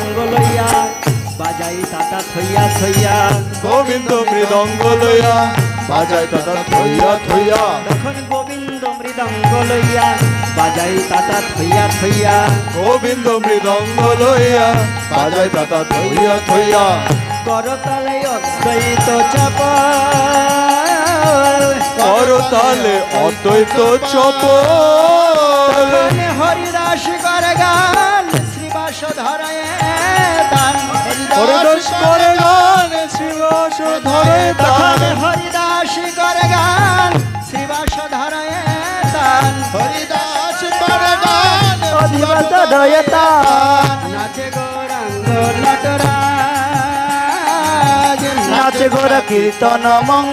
মৃদঙ্গ লইয়া বাজাই তাতা থইয়া থইয়া গোবিন্দ মৃদঙ্গ লইয়া বাজায় তাতা থইয়া থইয়া তখন গোবিন্দ মৃদঙ্গ লইয়া বাজাই তাতা থইয়া থইয়া গোবিন্দ মৃদঙ্গ লইয়া বাজায় তাতা থইয়া থইয়া করতালে অদ্বৈত চাপ করতালে অদ্বৈত চপল তখন হরিদাস করে গান শ্রীবাস ধরায় দান হরিদাস করে গান শ্রীবাস ধরে তখন দান হরিদাস করে গান শ্রীবাস ধরায় দান হরিদাস করে গান অধিবাস ধরায় দান নাচে গৌরাঙ্গ নটরাজ নাচে গোরা কীর্তন মঙ্গল